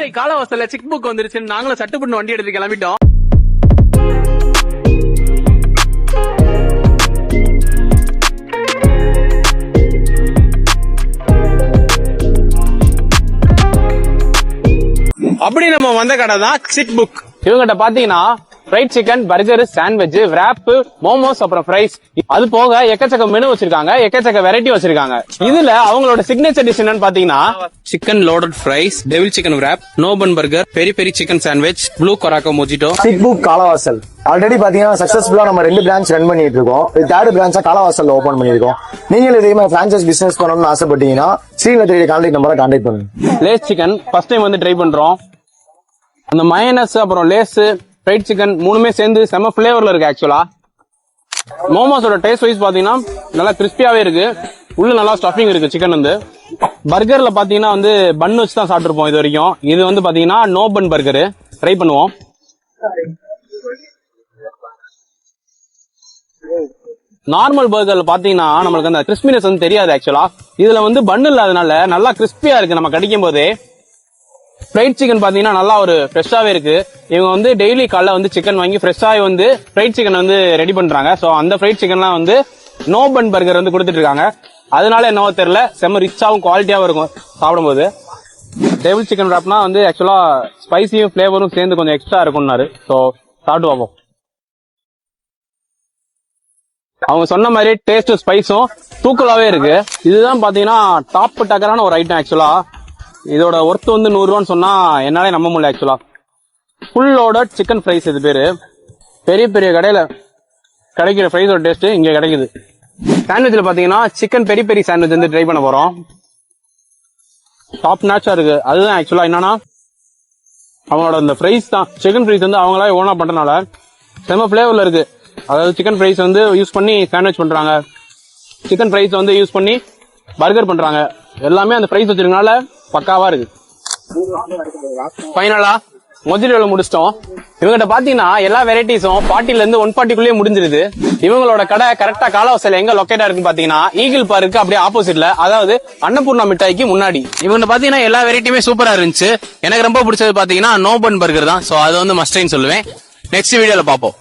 Madurai காலவாசல்ல sick book வந்துருச்சு. நாங்களும் சட்டுப்பட்டு வண்டி எடுத்து கிளம்பிட்டோம். அப்படி நம்ம வந்த கடை தான் சிக் புக். இவங்கிட்ட பாத்தீங்கன்னா fried chicken, burger, sandwich, wrap, momos, அப்புறம் ஃப்ரைஸ், அது போக எக்கச்சக்க மெனு வச்சிருக்காங்க, எக்கச்சக்க வெரைட்டி வச்சிருக்காங்க. இதுல அவங்களோட சிக்னேச்சர் டிஷ் என்னன்னு பாத்தீங்கன்னா chicken loaded fries, devil chicken wrap, நோபன் burger, peri peri chicken sandwich, blue curacao mojito. சிக் புக் காலவாசல் ஆல்ரெடி பாத்தீங்கன்னா சக்சஸ்ஃபுல்லா நம்ம 2 பிரான்ச் ரன் பண்ணிட்டு இருக்கோம். இது 3rd பிரான்ச்சா காலவாசல்ல ஓபன் பண்ணிருக்கோம். நீங்களும் இதே மாதிரி பிரான்சைஸ் பிசினஸ் பண்ணணும்னு ஆசைப்பட்டீங்கன்னா ஸ்கிரீன்ல தெரிய கான்டாக்ட் நம்பரை கான்டாக்ட் பண்ணுங்க. லேஸ் சிக்கன் ஃபர்ஸ்ட் டைம் வந்து ட்ரை பண்றோம். அந்த மயனஸ் அப்புறம் லேஸ் ஃப்ரைட் சிக்கன் மூணுமே சேர்ந்து செம ஃபிளேவர்ல இருக்கு. ஆக்சுவலா மோமோஸோட டேஸ்ட் வைஸ் பாத்தீங்கன்னா நல்லா கிறிஸ்பியாவே இருக்கு. உள்ள நல்லா ஸ்டஃபிங் இருக்கு சிக்கன் வந்து. பர்கர்ல பாத்தீங்கன்னா வந்து பன் வச்சு தான் சாப்பிட்டுருப்போம் இது வரைக்கும். இது வந்து பாத்தீங்கன்னா நோ பன் பர்கர் ட்ரை பண்ணுவோம். நார்மல் பர்கர்ல பாத்தீங்கன்னா நம்மளுக்கு அந்த கிறிஸ்பினஸ் வந்து தெரியாது. ஆக்சுவலா இதுல வந்து பன் இல்லாதனால நல்லா கிறிஸ்பியா இருக்கு நம்ம கடிக்கும் போதே. ஃப்ரைட் சிக்கன் பாத்தீங்கன்னா நல்லா ஒரு ஃப்ரெஷ்ஷாவே இருக்கு. இவங்க வந்து டெய்லி காலைல வந்து சிக்கன் வாங்கி ஃப்ரெஷ்ஷாவே வந்து ஃப்ரைட் சிக்கன் வந்து ரெடி பண்றாங்க. சோ அந்த ஃப்ரைட் சிக்கன்லாம் வந்து நோ பன் பர்கர் வந்து கொடுத்துட்டு இருக்காங்க. அதனால என்னவோ தெரியல, செம்ம ரிச்சாவும் குவாலிட்டியாவும் இருக்கும் சாப்பிடும்போது. டெவில் சிக்கன் wrapனா வந்து ஆக்சுவலா ஸ்பைசியும் ஃபிளேவரும் சேர்ந்து கொஞ்சம் எக்ஸ்ட்ரா இருக்கும்னாரு. சோ சாப்பிட்டு பார்ப்போம். அவங்க சொன்ன மாதிரி டேஸ்ட் ஸ்பைஸும் தூக்கலாவே இருக்கு. இதுதான் பாத்தீங்கன்னா டாப் டக்கரான ஒரு ஐட்டம். ஆக்சுவலா இதோட ஒர்த் வந்து 100 ரூபான்னு சொன்னா என்னாலே நம்ப முடியல. ஆக்சுவலா ஃபுல்லோட சிக்கன் ஃப்ரைஸ் இது பேரு. பெரிய பெரிய கடையில கிடைக்கிற ஃப்ரைஸோட டேஸ்ட் இங்க கிடைக்குது. சாண்ட்விச்ல பாத்தீங்கன்னா சிக்கன் பெரி பெரி சாண்ட்விச் வந்து ட்ரை பண்ண போறோம். டாப் நாச்சா இருக்கு. அதுதான் ஆக்சுவலா என்னன்னா அவங்களோட அந்த ஃப்ரைஸ் தான், சிக்கன் ஃப்ரைஸ் வந்து அவங்களா ஓனா பண்றதுனால செம ஃபிளேவர்ல இருக்கு. அதாவது சிக்கன் ஃப்ரைஸ் வந்து யூஸ் பண்ணி சாண்ட்விச் பண்றாங்க, சிக்கன் ஃப்ரைஸ் வந்து யூஸ் பண்ணி பர்கர் பண்றாங்க. எல்லாமே அந்த ஃப்ரைஸ் வச்சிருக்கனால பக்காவா இருக்கு. ஃபைனலா மொஜிட்டோல முடிச்சிட்டோம். இவங்கிட்ட பாத்தீங்கன்னா எல்லா வெரைட்டிஸும் 40ல இருந்து 140 முடிஞ்சிருது. இவங்களோட கடை கரெக்டா காலவாசல்ல எங்க லொக்கேட்டா இருக்குன்னு பாத்தீங்கன்னா ஈகிள் பார்க்கு அப்படியே ஆப்போசிட்ல, அதாவது அன்னபூர்ணா மிட்டாய்க்கு முன்னாடி. இவங்க பாத்தீங்கன்னா எல்லா வெரைட்டியுமே சூப்பரா இருந்துச்சு. எனக்கு ரொம்ப பிடிச்சது பாத்தீங்கன்னா நோ பன் பர்கர் தான். சோ அது வந்து மஸ்ட்னு சொல்லுவேன். நெக்ஸ்ட் வீடியோல பாப்போம்.